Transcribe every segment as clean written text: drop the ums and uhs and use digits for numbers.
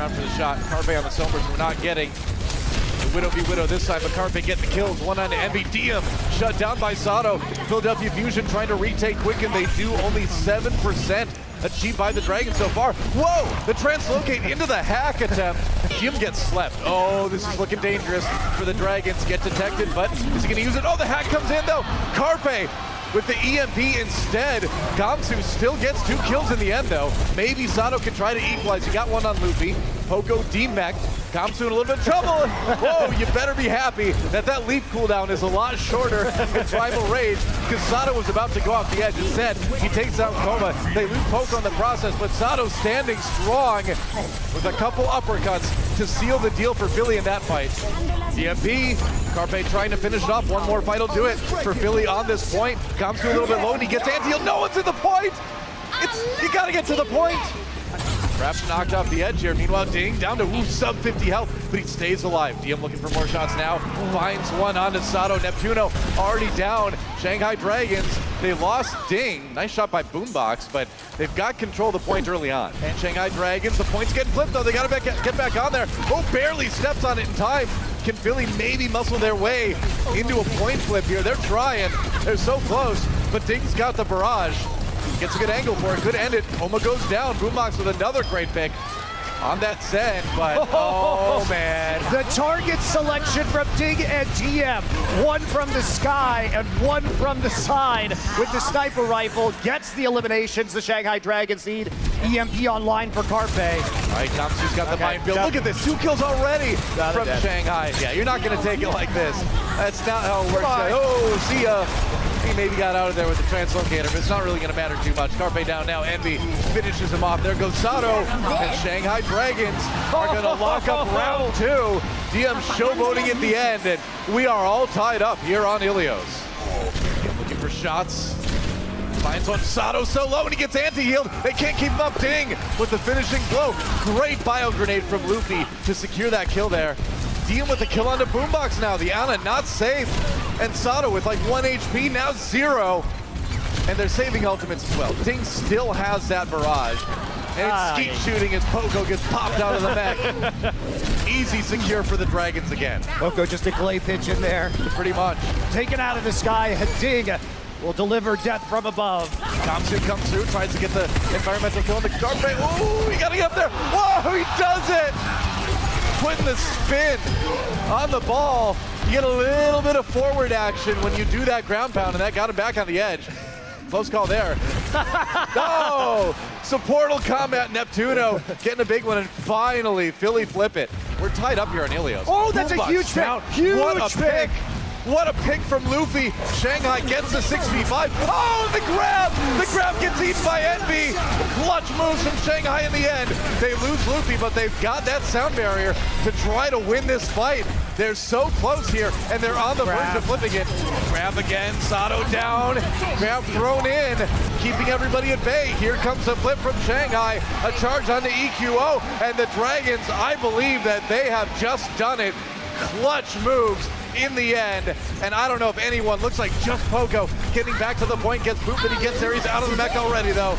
around for the shot. Carpe on the Sombers, we're not getting the Widow v Widow this time, but Carpe getting the kills. One on Envy. Diem shut down by Sato. Philadelphia Fusion trying to retake Quicken. They do only 7% achieved by the Dragon so far. Whoa! The translocate into the hack attempt. Jim gets slept. Oh, this is looking dangerous for the Dragons. Get detected, but is he gonna use it? Oh, the hack comes in though. Carpe with the EMP instead. Gamsu still gets 2 kills in the end though. Maybe Sato can try to equalize. He got one on Luffy. Poco demeched. Gamsu in a little bit of trouble. Whoa, you better be happy that that leap cooldown is a lot shorter in Primal Rage, because Sato was about to go off the edge. Instead, he takes out Coma. They lose Poco in the process, but Sato standing strong with a couple uppercuts to seal the deal for Philly in that fight. DMP, Carpe trying to finish it off. One more fight will do it for Philly on this point. Gamsu a little bit low and he gets anti-heal. No one's in the point! You gotta get to the point! Perhaps knocked off the edge here. Meanwhile, Ding down to sub 50 health, but he stays alive. DM looking for more shots now. Finds one onto Sato. Neptuno already down. Shanghai Dragons, they lost Ding. Nice shot by Boombox, but they've got control of the point early on. And Shanghai Dragons, the point's getting flipped though. They gotta get back on there. Oh, barely steps on it in time. Can Philly maybe muscle their way into a point flip here? They're trying. They're so close, but Ding's got the barrage. Gets a good angle for it, could end it. Oma goes down, Boombox with another great pick on that set, but oh man. The target selection from Dig and GM. One from the sky and one from the side with the sniper rifle. Gets the eliminations, the Shanghai Dragons need. EMP online for Carpe. All right, Gamsu's got the mind build. Look at this, 2 kills already from Shanghai. Yeah, you're not gonna take it like this. That's not how it works. Oh, see ya. He maybe got out of there with the translocator, but it's not really gonna matter too much. Carpe down now, Envy finishes him off. There goes Sato, and Shanghai Dragons are gonna lock up round 2. DM showboating at the end, and we are all tied up here on Ilios. Looking for shots. Finds one, Sato so low, and he gets anti-healed. They can't keep him up. Ding with the finishing blow. Great bio grenade from Luffy to secure that kill there. Diem with the kill onto Boombox now. The Ana not safe. And Sato with like 1 HP, now 0. And they're saving ultimates as well. Ding still has that barrage. And it's skeet shooting as Poco gets popped out of the mech. Easy secure for the Dragons again. Poco just a clay pitch in there. Pretty much. Taken out of the sky, Ding will deliver death from above. Gamsu comes through, tries to get the environmental kill on the Carpe. Ooh, he gotta get up there. Whoa, he does it! Putting the spin on the ball. You get a little bit of forward action when you do that ground pound, and that got him back on the edge. Close call there. No! So Portal Combat Neptuno getting a big one, and finally Philly flip it. We're tied up here on Ilios. Oh, that's a huge pick. Huge what a pick. What a pick from Luffy. Shanghai gets the 6v5. Oh, the grab! The grab gets eaten by Envy. Clutch moves from Shanghai in the end. They lose Luffy, but they've got that sound barrier to try to win this fight. They're so close here, and they're on the verge of flipping it. Grab again, Sato down. Grab thrown in, keeping everybody at bay. Here comes a flip from Shanghai. A charge on the EQO, and the Dragons, I believe that they have just done it. Clutch moves in the end, and I don't know if anyone, looks like just Poco getting back to the point, gets booped, and he gets there. He's out of the mech already though.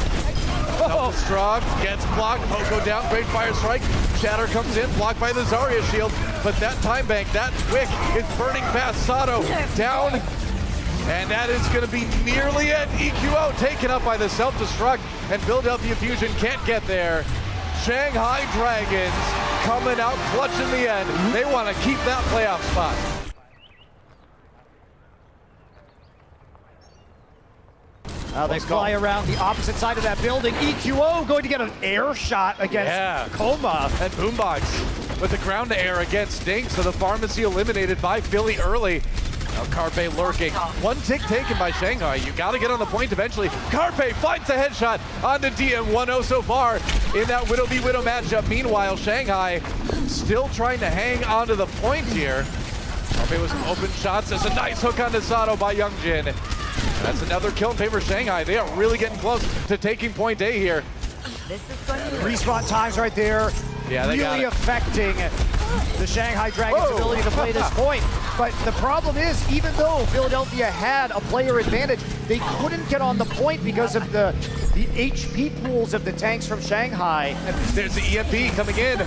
Strong gets blocked. Poco down, great fire strike. Shatter comes in, blocked by the Zarya shield, but that time bank, that wick is burning past Sato. Down, and that is going to be nearly it. EQO taken up by the self-destruct, and Philadelphia Fusion can't get there. Shanghai Dragons coming out clutch in the end. They want to keep that playoff spot. They fly around the opposite side of that building. EQO going to get an air shot against Coma. And Boombox with the ground to air against Ding. So the pharmacy eliminated by Philly early. Now Carpe lurking. One tick taken by Shanghai. You got to get on the point eventually. Carpe finds the headshot onto DM. 1-0 so far in that Widow v Widow matchup. Meanwhile, Shanghai still trying to hang onto the point here. Carpe with some open shots. There's a nice hook onto Sato by Youngjin. That's another kill in favor of Shanghai. They are really getting close to taking point A here. Respawn times right there. Yeah, they really affecting the Shanghai Dragons' ability to play this point. But the problem is, even though Philadelphia had a player advantage, they couldn't get on the point because of the HP pools of the tanks from Shanghai. There's the EMP coming in.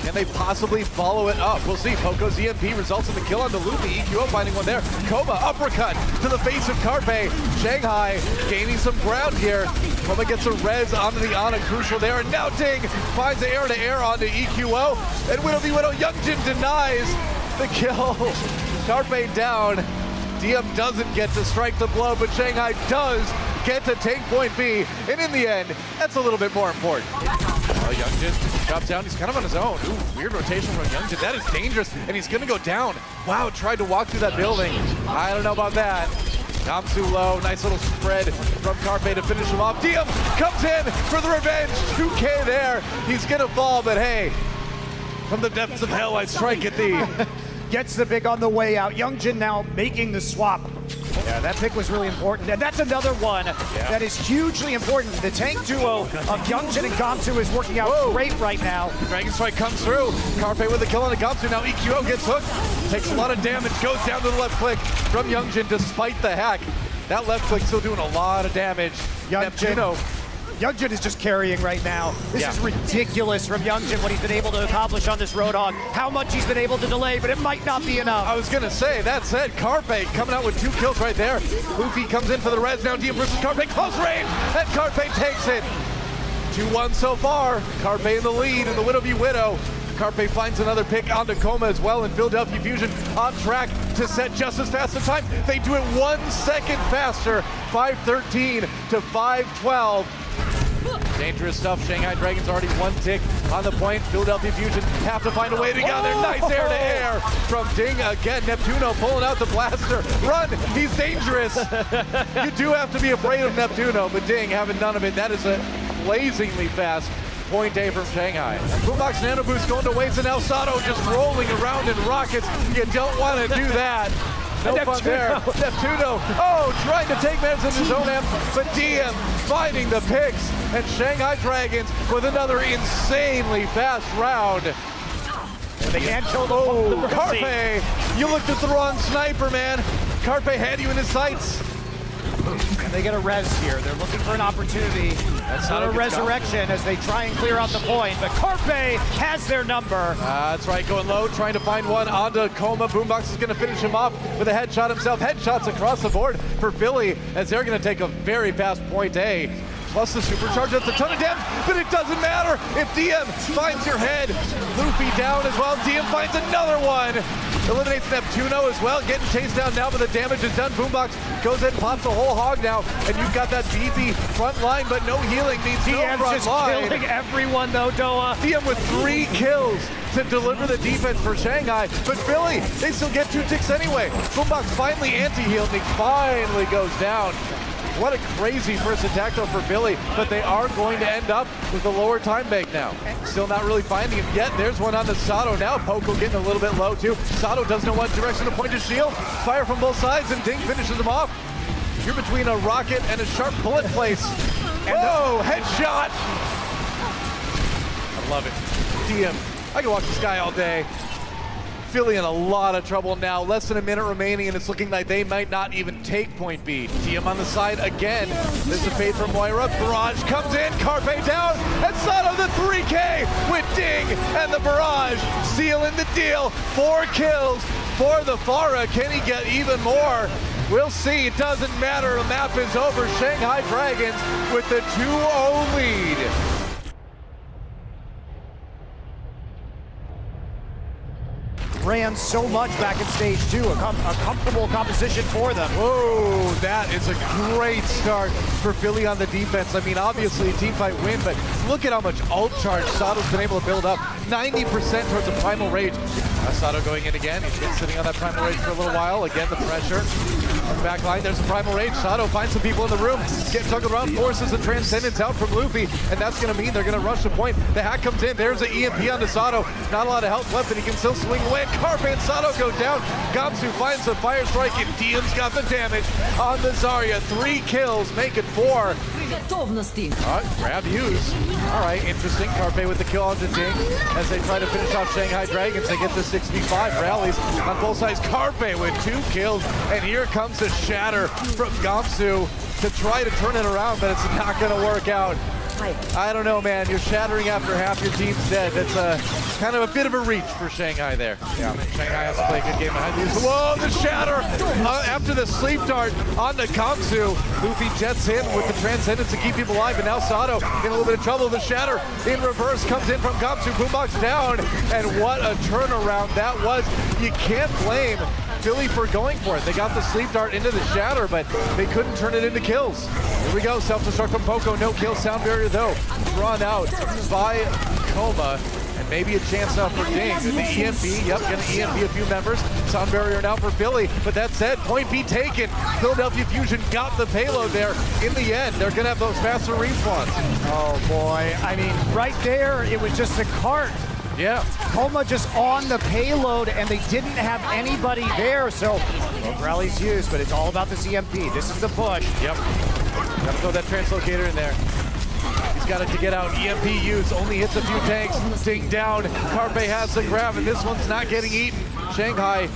Can they possibly follow it up? We'll see. Poco's EMP results in the kill on the Luffy. EQO finding one there. Coma, uppercut to the face of Carpe. Shanghai gaining some ground here. Coma gets a res onto the Ana, crucial there. And now Ding finds the air-to-air onto EQO. And Widow v Widow, Youngjin denies the kill. Carpe down. DM doesn't get to strike the blow, but Shanghai does get to take point B. And in the end, that's a little bit more important. Youngjin drops down. He's kind of on his own. Ooh, weird rotation from Youngjin. That is dangerous, and he's going to go down. Wow, tried to walk through that building. I don't know about that. Gamsu low. Nice little spread from Carpe to finish him off. DM comes in for the revenge. 2K there. He's going to fall, but hey, from the depths of hell, I strike at thee. Gets the pick on the way out. Youngjin now making the swap. Yeah, that pick was really important. And that's another one that is hugely important. The tank duo of Youngjin and Gamsu is working out great right now. Dragon Strike comes through. Carpe with a kill on the Gamsu. Now EQO gets hooked. Takes a lot of damage. Goes down to the left click from Youngjin despite the hack. That left click still doing a lot of damage. Youngjin is just carrying right now. This is ridiculous from Youngjin, what he's been able to accomplish on this Roadhog. How much he's been able to delay, but it might not be enough. I was gonna say, that's it. Carpe coming out with 2 kills right there. Luffy comes in for the res. Now DM versus Carpe, close range, and Carpe takes it. 2-1 so far. Carpe in the lead in the Widow v Widow. Carpe finds another pick onto Coma as well, and Philadelphia Fusion on track to set just as fast a time. They do it 1 second faster, 5:13 to 5:12. Dangerous stuff. Shanghai Dragons already 1 tick on the point. Philadelphia Fusion have to find a way to get there. Nice air-to-air from Ding again. Neptuno pulling out the blaster. Run! He's dangerous. You do have to be afraid of Neptuno, but Ding having none of it. That is a blazingly fast point A from Shanghai. Boombox Nano Boost going to waste, and now Sato just rolling around in rockets. You don't want to do that. No fun there. Neptuno, trying to take matters in his own hands, but DM finding the picks, and Shanghai Dragons with another insanely fast round. And they can't kill the Carpe, you looked at the wrong sniper, man. Carpe had you in his sights. And they get a res here. They're looking for an opportunity. That's not a resurrection as they try and clear out the point, but Carpe has their number. That's right, going low, trying to find one onto Coma. Boombox is going to finish him off with a headshot himself. Headshots across the board for Philly as they're going to take a very fast point A. Plus the supercharge, that's a ton of damage, but it doesn't matter if DM finds your head. Luffy down as well. DM finds another one. Eliminates Neptuno as well, getting chased down now, but the damage is done. Boombox goes in, pops a whole hog now, and you've got that beefy front line, but no healing means no front line. DM's just killing everyone though, Doa. DM with 3 kills to deliver the defense for Shanghai, but Philly, they still get 2 ticks anyway. Boombox finally anti-healed, and he finally goes down. What a crazy first attack though for Philly, but they are going to end up with a lower time bank now. Still not really finding him yet. There's one on the Sato now. Poco getting a little bit low too. Sato doesn't know what direction to point his shield. Fire from both sides, and Ding finishes him off. You're between a rocket and a sharp bullet place. Whoa, headshot! I love it. DM, I can watch this guy all day. Philly in a lot of trouble now. Less than a minute remaining, and it's looking like they might not even take point B. DM on the side again. This is a fade from Moira. Barrage comes in. Carpe down. And Sato the 3K with Ding and the Barrage sealing the deal. 4 kills for the Pharah. Can he get even more? We'll see. It doesn't matter. The map is over. Shanghai Dragons with the 2-0 lead. Ran so much back in stage 2, a comfortable composition for them. Whoa, that is a great start for Philly on the defense. I mean, obviously a team fight win, but look at how much ult charge Sato's been able to build up. 90% towards the Primal Rage. Sato going in again. He's been sitting on that Primal Rage for a little while. Again, the pressure. Back line, there's a Primal Rage. Sato finds some people in the room. Getting tuggled around, forces the Transcendence out from Luffy, and that's going to mean they're going to rush the point. The hack comes in. There's an EMP on the Sato. Not a lot of health left, and he can still swing away. Carpe and Sato go down. Gamsu finds the Fire Strike, and Diem's got the damage on the Zarya. 3 kills, make it 4. Grab use. All right, interesting. Carpe with the kill on the Ding as they try to finish off Shanghai Dragons. They get the 65 rallies on both sides. Carpe with 2 kills, and here comes the shatter from Gamsu to try to turn it around, but it's not going to work out. I don't know, man. You're shattering after half your team's dead. That's kind of a bit of a reach for Shanghai there. Yeah. Shanghai has to play a good game behind these. Whoa, the shatter! After the sleep dart on the Gamsu, Luffy jets in with the Transcendence to keep people alive, and now Sato in a little bit of trouble. The shatter in reverse comes in from Gamsu. Boombox down, and what a turnaround that was. You can't blame Philly for going for it. They got the sleep dart into the shatter, but they couldn't turn it into kills. Here we go, self-destruct from Poco. No kill, sound barrier though. Drawn out by Coma. And maybe a chance now for Ding. The EMP, yep, gonna EMP a few members. Sound barrier now for Philly. But that said, point B taken. Philadelphia Fusion got the payload there. In the end, they're gonna have those faster respawns. Oh boy, I mean, right there, it was just a cart. Yeah. Coma just on the payload, and they didn't have anybody there, so both rallies used, but it's all about this EMP. This is the push. Yep. Gotta throw that translocator in there. He's got it to get out. EMP used, only hits a few tanks. Ding down. Carpe has the grab, and this one's not getting eaten. Shanghai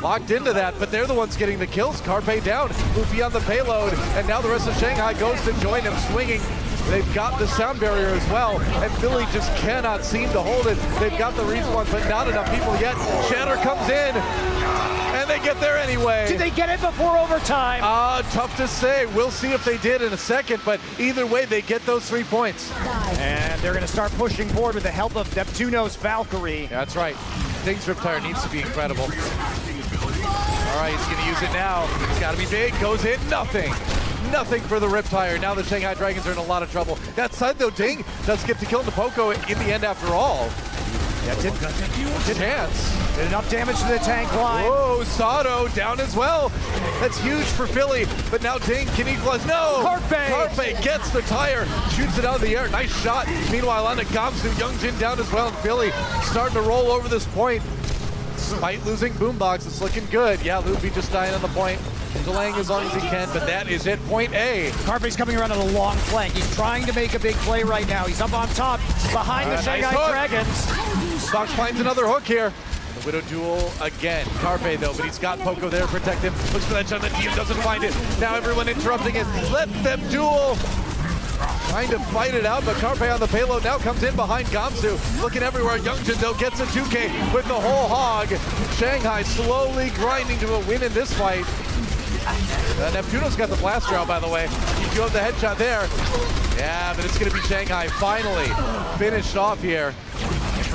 locked into that, but they're the ones getting the kills. Carpe down, Luffy on the payload, and now the rest of Shanghai goes to join him, swinging. They've got the sound barrier as well, and Philly just cannot seem to hold it. They've got the respawn, but not enough people yet. Shatter comes in, and they get there anyway. Did they get it before overtime? Tough to say. We'll see if they did in a second, but either way, they get those 3 points. And they're going to start pushing forward with the help of Neptuno's Valkyrie. That's right. Ding's Riptire needs to be incredible. All right, he's going to use it now. It's got to be big. Goes in. Nothing. Nothing for the Riptire. Now the Shanghai Dragons are in a lot of trouble. That side, though, Ding does get to kill the Poco in the end after all. Yeah, didn't chance. Did enough damage to the tank line. Whoa, Sato down as well. That's huge for Philly, but now Ding can equalize. No! Carpe gets the tire, shoots it out of the air. Nice shot. Meanwhile, on to Gamsu, Youngjin down as well, and Philly starting to roll over this point. Despite losing Boombox, it's looking good. Yeah, Luffy just dying on the point. Delaying as long as he can, but that is it. Point A. Carpe's coming around on a long flank. He's trying to make a big play right now. He's up on top, behind the Shanghai Dragons. Fox finds another hook here. The Widow duel again. Carpe though, but he's got Poco there to protect him. Looks for that shot, the team doesn't find it. Now everyone interrupting it. Let them duel. Trying to fight it out, but Carpe on the payload now comes in behind Gamsu. Looking everywhere. Youngjin though gets a 2K with the whole hog. Shanghai slowly grinding to a win in this fight. Neptuno's got the blaster out, by the way. You do have the headshot there. Yeah, but it's going to be Shanghai finally finished off here.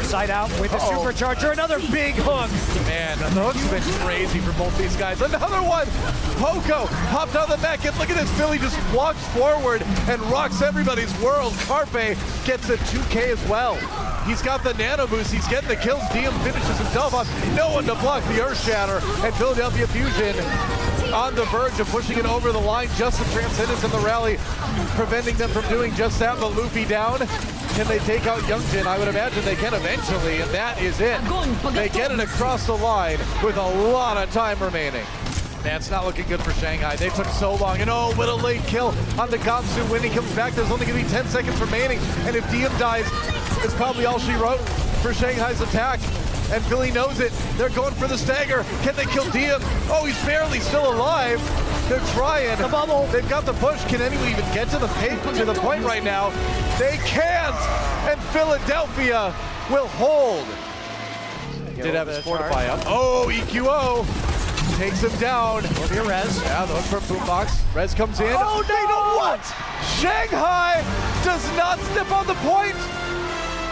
Side out with a supercharger, another big hook. Man, the hook's been crazy for both these guys. Another one! Poco hopped on the back, and look at this. Philly just walks forward and rocks everybody's world. Carpe gets a 2K as well. He's got the nano boost, he's getting the kills. Diem finishes himself off. No one to block the Earth Shatter, and Philadelphia Fusion on the verge of pushing it over the line. Just the Transcendence in the rally, preventing them from doing just that. But Luffy down. Can they take out Youngjin? I would imagine they can eventually, and that is it. They get it across the line with a lot of time remaining. That's not looking good for Shanghai. They took so long, and oh, what a late kill on the Gamsu. When he comes back, there's only going to be 10 seconds remaining, and if Diem dies, it's probably all she wrote for Shanghai's attack. And Philly knows it. They're going for the stagger. Can they kill Diem? Oh, he's barely still alive. They're trying. The bubble. They've got the push. Can anyone even get to the point right now? They can't. And Philadelphia will hold. Did have his fortify up. Oh, EQO takes him down. Over here, Rez. Yeah, the hook from Boombox. Rez comes in. Oh, they don't what? Shanghai does not step on the point.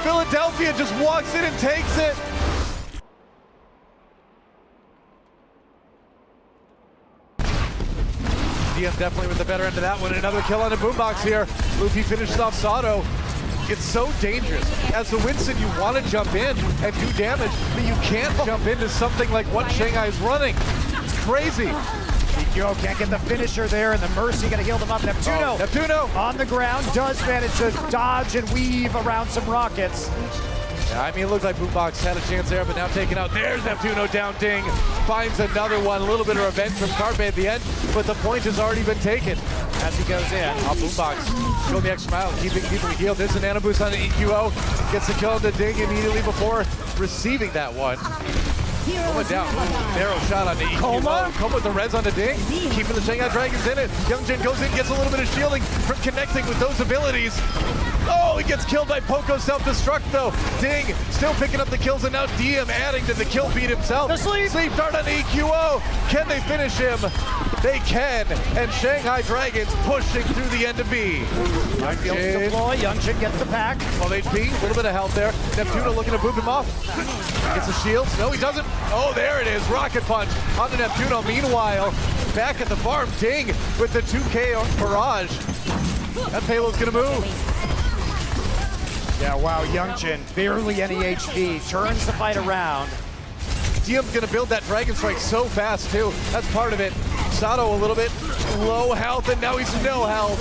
Philadelphia just walks in and takes it. Diem definitely with the better end of that one. Another kill on a Boombox here. Luffy finishes off Sato. It's so dangerous. As the Winston, you want to jump in and do damage, but you can't jump into something like what Shanghai is running. It's crazy. He EQO can't get the finisher there, and the Mercy gonna heal them up. Neptuno, Neptuno on the ground does manage to dodge and weave around some rockets. Yeah, I mean, it looked like Boombox had a chance there, but now taken out. There's Neptuno down. Ding finds another one. A little bit of revenge from Carpe at the end, but the point has already been taken. As he goes in. Boombox going the extra mile, keeping people healed. There's a nano boost on the EQO. Gets the kill on the Ding immediately before receiving that one. Coma down. Narrow shot on the EQO. Coma with the res on the Ding. Keeping the Shanghai Dragons in it. Youngjin goes in, gets a little bit of shielding from connecting with those abilities. Oh, he gets killed by Poco self-destruct though. Ding still picking up the kills, and now DM adding to the kill feed himself. The sleep dart on the EQO. Can they finish him? They can, and Shanghai Dragons pushing through the end of B. Youngjin deploy, Youngjin gets the pack. 12 HP, a little bit of health there. Neptuno looking to boop him off. Gets the shields. No, he doesn't. Oh, there it is. Rocket punch on the Neptuno. Meanwhile, back at the farm, Ding with the 2K barrage. That payload's gonna move. Yeah, wow, Youngjin, barely any HP, turns the fight around. DM's gonna build that Dragon Strike so fast too. That's part of it. Sato a little bit low health, and now he's no health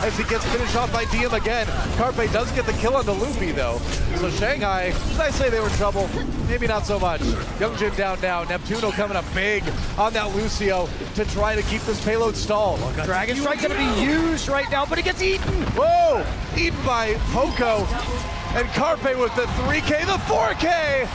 as he gets finished off by DM again. Carpe does get the kill on the Luffy though. So Shanghai, did I say they were in trouble? Maybe not so much. Youngjin down now. Neptuno coming up big on that Lucio to try to keep this payload stalled. Dragon Strike gonna be used right now, but it gets eaten. Whoa! Eaten by Poco. And Carpe with the 3K, the 4K!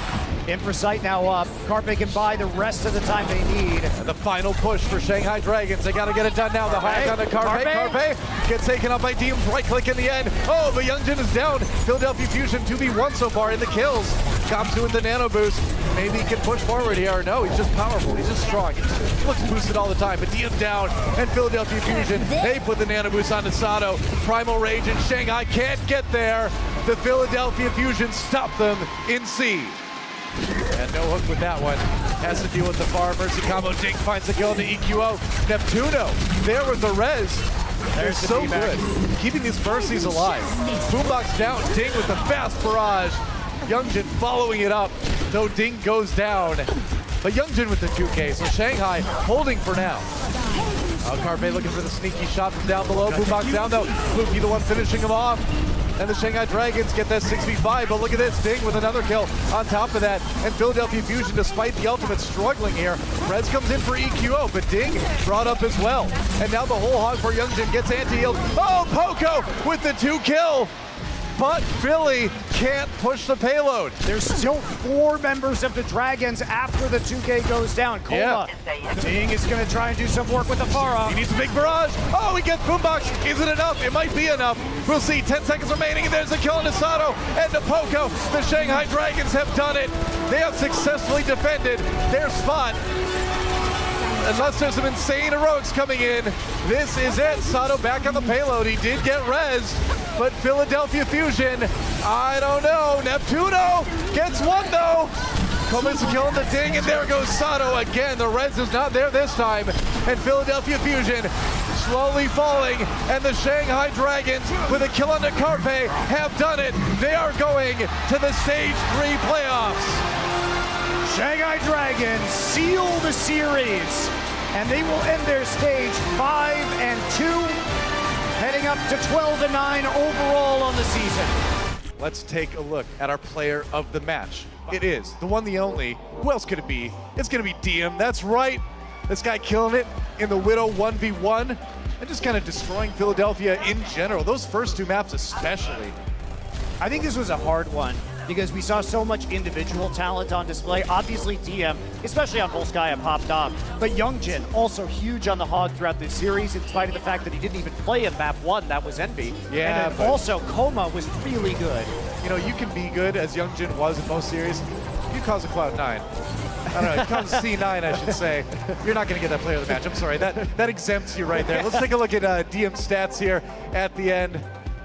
Infrasight now up. Carpe can buy the rest of the time they need. And the final push for Shanghai Dragons. They gotta get it done now. The high on the Carpe. Carpe gets taken up by Deem's right click in the end. Oh, but Youngjin is down. Philadelphia Fusion 2v1 so far in the kills. Kamsu with the nano boost. Maybe he can push forward here. Or no, he's just powerful. He's just strong. He looks boosted all the time. But Deem's down. And Philadelphia Fusion, they put the nano boost onto Sato. Primal Rage and Shanghai can't get there. The Philadelphia Fusion stop them in C. And no hook with that one. Has to deal with the far mercy combo. Ding finds the kill on the EQO. Neptuno there with the res. They're so good. Keeping these mercies alive. Boombox down. Ding with the fast barrage. Youngjin following it up. Though Ding goes down. But Youngjin with the 2K. So Shanghai holding for now. Carpe looking for the sneaky shot from down below. Boombox down though. Luffy the one finishing him off. And the Shanghai Dragons get that 6v5, but look at this, Ding with another kill on top of that. And Philadelphia Fusion, despite the ultimate struggling here, Rez comes in for EQO, but Ding brought up as well. And now the whole hog for Youngjin gets anti-healed. Oh, Poco with the 2 kill. But Philly can't push the payload. There's still 4 members of the Dragons after the 2K goes down. Coma. Yeah. Ding is going to try and do some work with the Pharah. He needs a big barrage. Oh, he gets Boombox. Is it enough? It might be enough. We'll see. 10 seconds remaining, and there's a kill on the Sato and the Poco. The Shanghai Dragons have done it. They have successfully defended their spot. Unless there's some insane heroics coming in, this is it. Sato back on the payload. He did get res, but Philadelphia Fusion, I don't know. Neptuno gets one though. Comes killing the Ding, and there goes Sato again. The res is not there this time, and Philadelphia Fusion slowly falling, and the Shanghai Dragons with a kill on the Carpe have done it. They are going to the Stage 3 playoffs. Shanghai Dragons seal the series, and they will end their stage 5-2, heading up to 12-9 overall on the season. Let's take a look at our player of the match. It is the one, the only. Who else could it be? It's gonna be DM. That's right. This guy killing it in the Widow 1v1 and just kind of destroying Philadelphia in general. Those first 2 maps especially. I think this was a hard one because we saw so much individual talent on display. Obviously DM, especially on Volskaya, popped off. But Youngjin, also huge on the hog throughout this series, in spite of the fact that he didn't even play in map 1, that was Envy. Yeah, and then also Coma was really good. You know, you can be good, as Youngjin was in most series. You cause a Cloud9. I don't know, it comes C9, I should say. You're not going to get that player of the match. I'm sorry, that exempts you right there. Let's take a look at DM stats here at the end.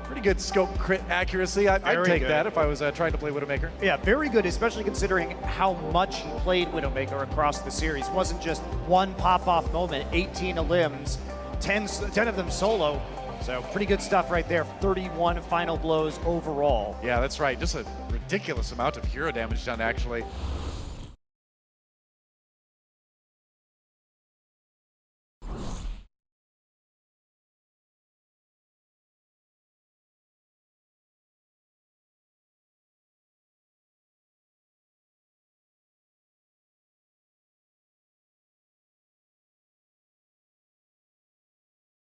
Pretty good scope crit accuracy. I'd take that if I was trying to play Widowmaker. Yeah, very good, especially considering how much he played Widowmaker across the series. It wasn't just one pop-off moment, 18 elims, 10 of them solo. So pretty good stuff right there. 31 final blows overall. Yeah, that's right. Just a ridiculous amount of hero damage done, actually.